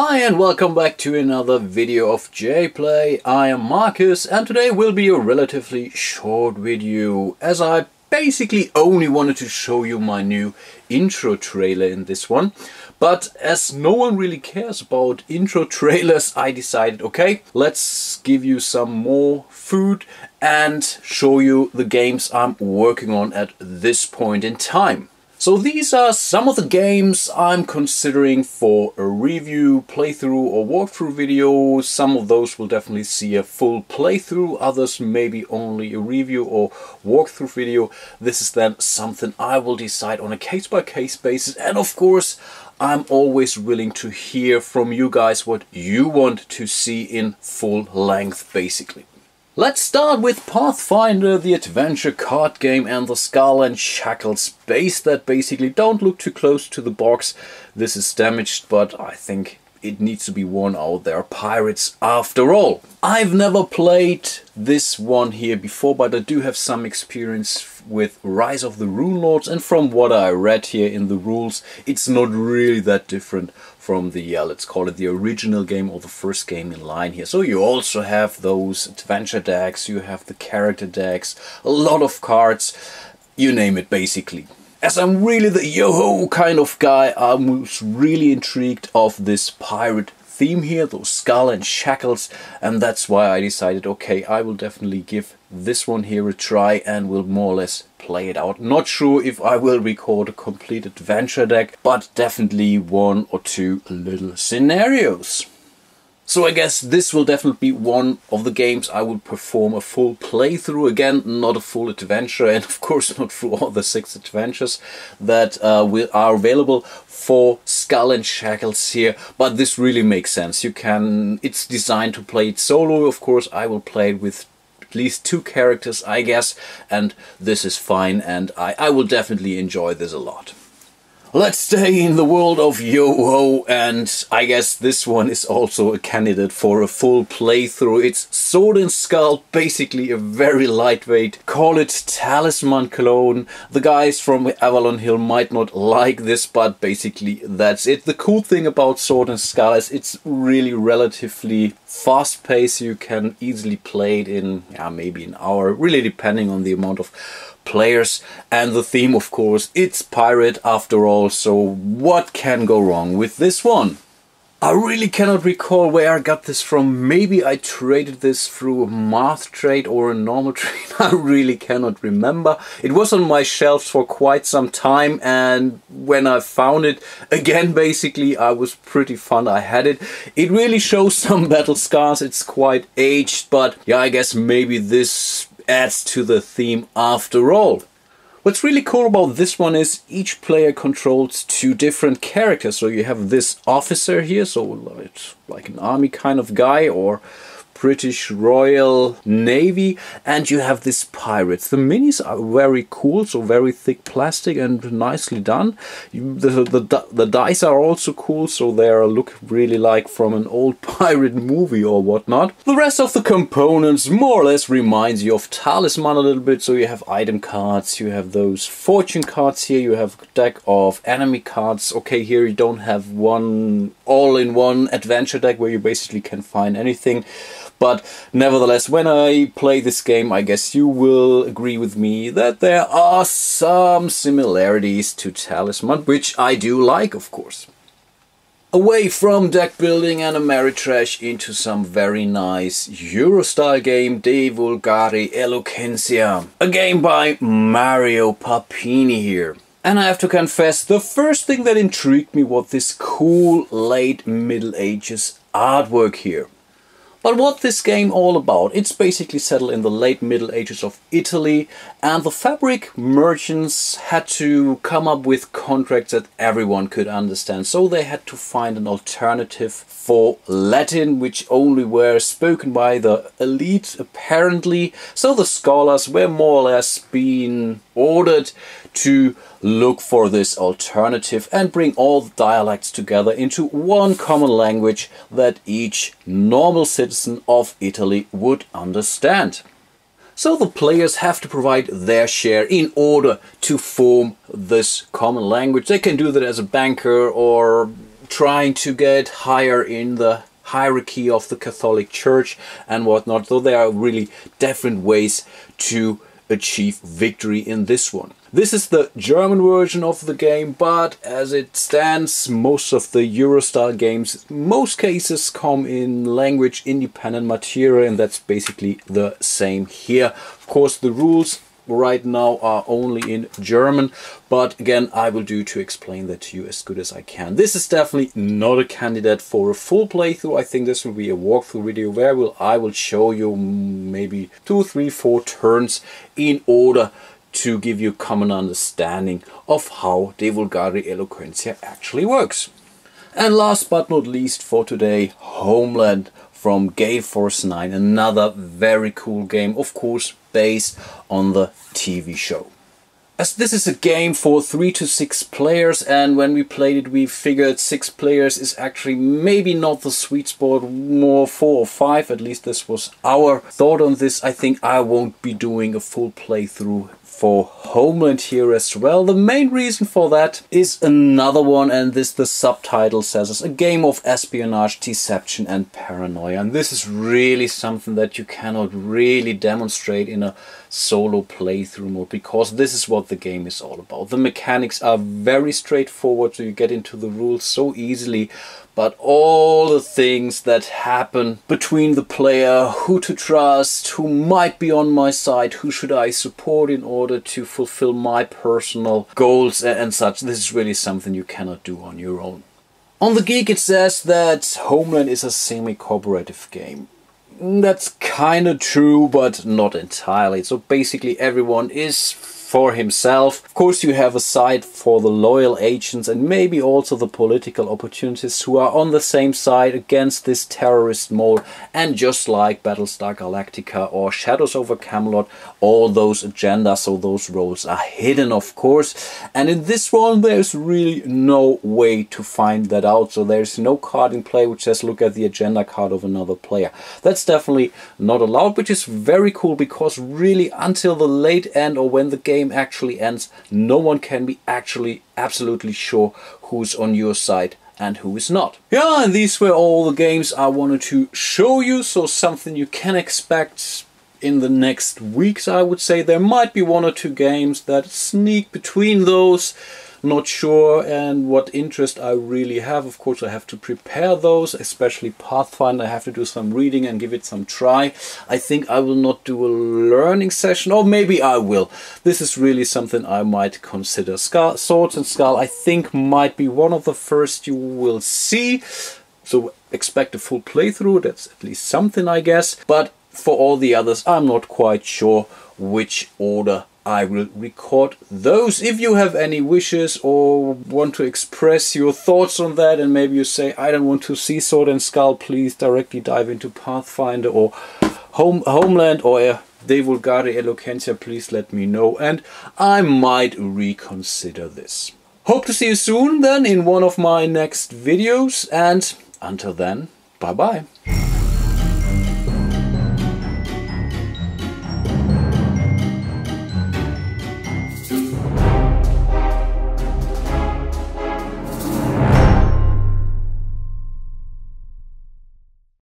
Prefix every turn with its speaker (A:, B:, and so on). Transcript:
A: Hi and welcome back to another video of jPlay. I am Marcus and today will be a relatively short video as I basically only wanted to show you my new intro trailer in this one. But as no one really cares about intro trailers, I decided, okay, let's give you some more food and show you the games I'm working on at this point in time. So these are some of the games I'm considering for a review, playthrough or walkthrough video. Some of those will definitely see a full playthrough, others maybe only a review or walkthrough video. This is then something I will decide on a case-by-case basis, and of course I'm always willing to hear from you guys what you want to see in full length basically. Let's start with Pathfinder, the adventure card game, and the Skull and Shackles base that basically don't look too close to the box. This is damaged, but I think it needs to be worn out. They are pirates after all. I've never played this one here before, but I do have some experience with Rise of the Runelords, and from what I read here in the rules, it's not really that different from the, let's call it the original game or the first game in line here. So you also have those adventure decks, you have the character decks, a lot of cards, you name it basically. As I'm really the yo-ho kind of guy, I was really intrigued of this pirate theme here, those Skull and Shackles, and that's why I decided, okay, I will definitely give this one here a try and will more or less play it out. Not sure if I will record a complete adventure deck, but definitely one or two little scenarios. So I guess this will definitely be one of the games I will perform a full playthrough. Again, not a full adventure, and of course not through all the 6 adventures that are available for Skull and Shackles here. But this really makes sense. It's designed to play it solo. Of course, I will play it with at least 2 characters, I guess, and this is fine, and I will definitely enjoy this a lot. Let's stay in the world of Yo-Ho, and I guess this one is also a candidate for a full playthrough. It's Sword and Skull, basically a very lightweight, call it talisman clone. The guys from Avalon Hill might not like this, but basically that's it. The cool thing about Sword and Skull is it's really relatively fast-paced. You can easily play it in maybe an hour, really depending on the amount of players, and the theme, of course, it's pirate after all, so what can go wrong with this one? I really cannot recall where I got this from. Maybe I traded this through a math trade or a normal trade. I really cannot remember. It was on my shelves for quite some time, and when I found it again, basically I was pretty fun. I had it. It really shows some battle scars. It's quite aged, but yeah, I guess maybe this adds to the theme after all. What's really cool about this one is each player controls 2 different characters. So you have this officer here, so it's like an army kind of guy, or British Royal Navy, and you have this pirates. The minis are very cool, so very thick plastic and nicely done. The dice are also cool, so they look really like from an old pirate movie or whatnot. The rest of the components more or less reminds you of Talisman a little bit. So you have item cards, you have those fortune cards here, you have a deck of enemy cards. Okay, here you don't have one all-in-one adventure deck where you basically can find anything. But nevertheless, when I play this game, I guess you will agree with me that there are some similarities to Talisman, which I do like, of course. Away from deck building and Ameritrash into some very nice Euro-style game, De Vulgari Eloquentia. A game by Mario Papini here. And I have to confess, the first thing that intrigued me was this cool late Middle Ages artwork here. But what this game all about? It's basically settled in the late Middle Ages of Italy, and the fabric merchants had to come up with contracts that everyone could understand. So they had to find an alternative for Latin, which only were spoken by the elite apparently. So the scholars were more or less being ordered to look for this alternative and bring all the dialects together into one common language that each normal citizen of Italy would understand. So the players have to provide their share in order to form this common language. They can do that as a banker or trying to get higher in the hierarchy of the Catholic Church and whatnot. So there are really different ways to achieve victory in this one. This is the German version of the game, but as it stands, most of the Euro-style games, most cases come in language independent material, and that's basically the same here. Of course, the rules right now are only in German, but again, I will do to explain that to you as good as I can. This is definitely not a candidate for a full playthrough. I think this will be a walkthrough video where I will show you maybe 2, 3, 4 turns in order to give you a common understanding of how the vulgari eloquentia actually works. And last but not least for today, Homeland from Gale Force 9, another very cool game, of course based on the TV show. As this is a game for 3 to 6 players, and when we played it we figured 6 players is actually maybe not the sweet spot, more 4 or 5, at least this was our thought on this. I think I won't be doing a full playthrough for Homeland here as well. The main reason for that is another one, and this the subtitle says is a game of espionage, deception and paranoia. And this is really something that you cannot really demonstrate in a solo playthrough mode, because this is what the game is all about. The mechanics are very straightforward, so you get into the rules so easily, but all the things that happen between the player, who to trust, who might be on my side, who should I support in order to fulfill my personal goals and such, this is really something you cannot do on your own. On the Geek it says that Homeland is a semi-cooperative game. That's kind of true, but not entirely. So basically everyone is for himself. Of course you have a side for the loyal agents and maybe also the political opportunists who are on the same side against this terrorist mole, and just like Battlestar Galactica or Shadows over Camelot, all those agendas or those roles are hidden, of course, and in this one there's really no way to find that out. So there's no card in play which says look at the agenda card of another player. That's definitely not allowed, which is very cool, because really until the late end or when the game actually ends, no one can be actually absolutely sure who's on your side and who is not. Yeah, and these were all the games I wanted to show you, so something you can expect in the next weeks. I would say there might be 1 or 2 games that sneak between those. Not sure and what interest I really have. Of course I have to prepare those, especially Pathfinder. I have to do some reading and give it some try. I think I will not do a learning session, or maybe I will. This is really something I might consider. Swords and Skull I think might be one of the first you will see. So expect a full playthrough, that's at least something I guess. But for all the others I'm not quite sure which order I will record those. If you have any wishes or want to express your thoughts on that, and maybe you say I don't want to see Sword and Skull, please directly dive into Pathfinder or Homeland or De Vulgari Eloquentia, please let me know and I might reconsider this. Hope to see you soon then in one of my next videos, and until then, bye bye.